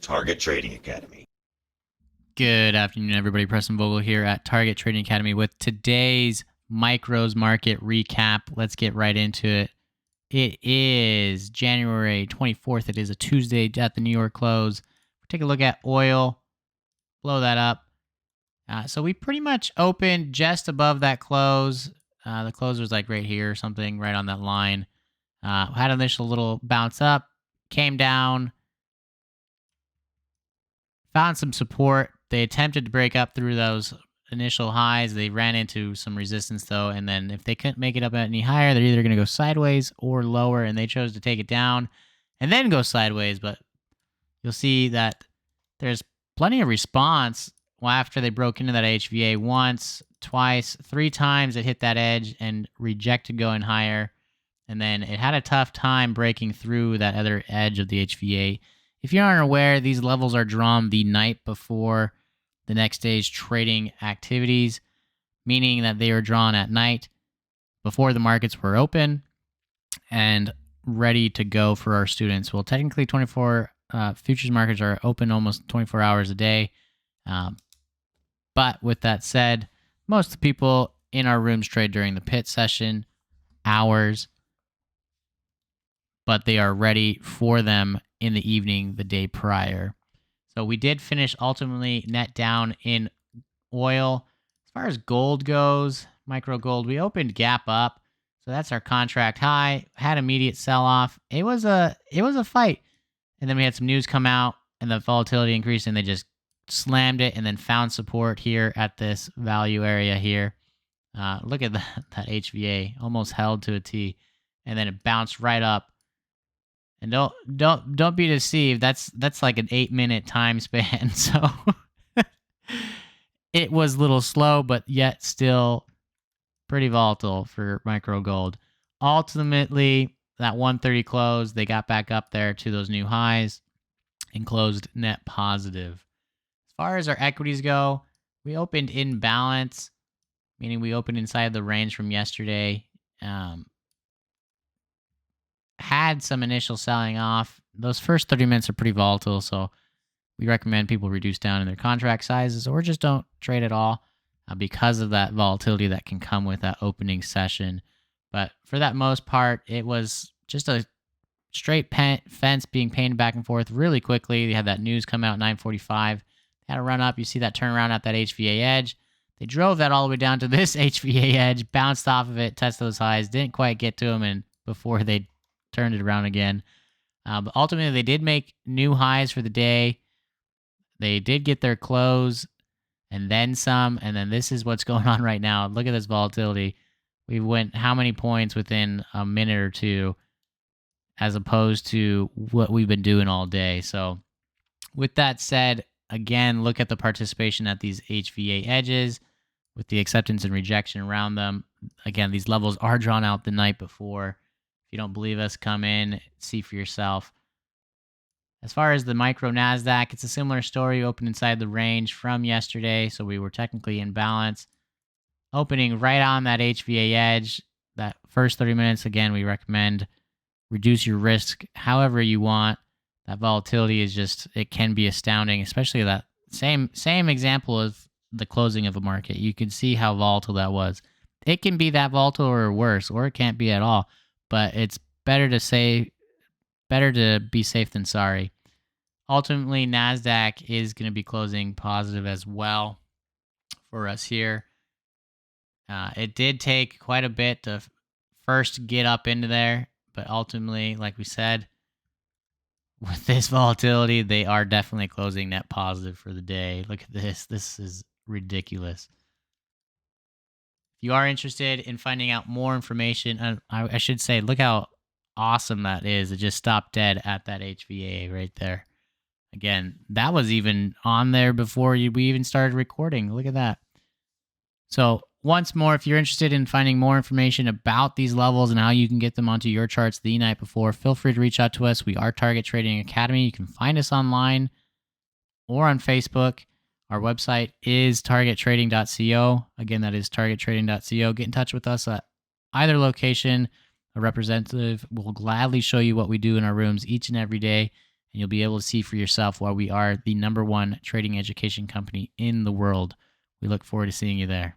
Target Trading Academy. Good afternoon, everybody. Preston Vogl here at Target Trading Academy with today's micros market recap. Let's get right into it. It is January 24th. It is a Tuesday at the New York close. Take a look at oil. Blow that up. So we pretty much opened just above that close. The close was like right here or something, right on that line. Had an initial little bounce up, came down, found some support. They attempted to break up through those initial highs. They ran into some resistance, though, and then if they couldn't make it up any higher, they're either going to go sideways or lower, and they chose to take it down and then go sideways. But you'll see that there's plenty of response after they broke into that HVA once, twice, 3 times. It hit that edge and rejected going higher, and then it had a tough time breaking through that other edge of the HVA. If you aren't aware, these levels are drawn the night before the next day's trading activities, meaning that they are drawn at night before the markets were open and ready to go for our students. Well, technically, futures markets are open almost 24 hours a day. But with that said, most of the people in our rooms trade during the pit session hours, but they are ready for them in the evening the day prior. So we did finish ultimately net down in oil. As far as gold goes, micro gold, we opened gap up. So that's our contract high, had immediate sell off. It was a fight. And then we had some news come out and the volatility increased and they just slammed it and then found support here at this value area here. Look at that HVA, almost held to a T, and then it bounced right up. And don't be deceived. That's like an 8-minute time span. So it was a little slow, but yet still pretty volatile for micro gold. Ultimately, that 130 close, they got back up there to those new highs and closed net positive. As far as our equities go, we opened in balance, meaning we opened inside the range from yesterday. Had some initial selling off. Those first 30 minutes are pretty volatile, so we recommend people reduce down in their contract sizes or just don't trade at all because of that volatility that can come with that opening session. But for that most part, it was just a straight fence being painted back and forth really quickly. They had that news come out at 9:45. They had a run up. You see that turnaround at that HVA edge. They drove that all the way down to this HVA edge, bounced off of it, tested those highs, didn't quite get to them, and before they turned it around again. But ultimately, they did make new highs for the day. They did get their close and then some. And then this is what's going on right now. Look at this volatility. We went how many points within a minute or two as opposed to what we've been doing all day. So with that said, again, look at the participation at these HVA edges with the acceptance and rejection around them. Again, these levels are drawn out the night before. If you don't believe us, come in, see for yourself. As far as the micro NASDAQ, it's a similar story. Opened inside the range from yesterday, so we were technically in balance. Opening right on that HVA edge, that first 30 minutes, again, we recommend reduce your risk however you want. That volatility is just, it can be astounding, especially that same example of the closing of a market. You can see how volatile that was. It can be that volatile or worse, or it can't be at all. But it's better to be safe than sorry. Ultimately, NASDAQ is going to be closing positive as well for us here. It did take quite a bit to first get up into there, but ultimately, like we said, with this volatility, they are definitely closing net positive for the day. Look at this. This is ridiculous. If you are interested in finding out more information, I should say, look how awesome that is. It just stopped dead at that HVA right there. Again, that was even on there before we even started recording. Look at that. So once more, if you're interested in finding more information about these levels and how you can get them onto your charts the night before, feel free to reach out to us. We are Target Trading Academy. You can find us online or on Facebook. Our website is targettrading.co. Again, that is targettrading.co. Get in touch with us at either location. A representative will gladly show you what we do in our rooms each and every day. and you'll be able to see for yourself why we are the #1 trading education company in the world. We look forward to seeing you there.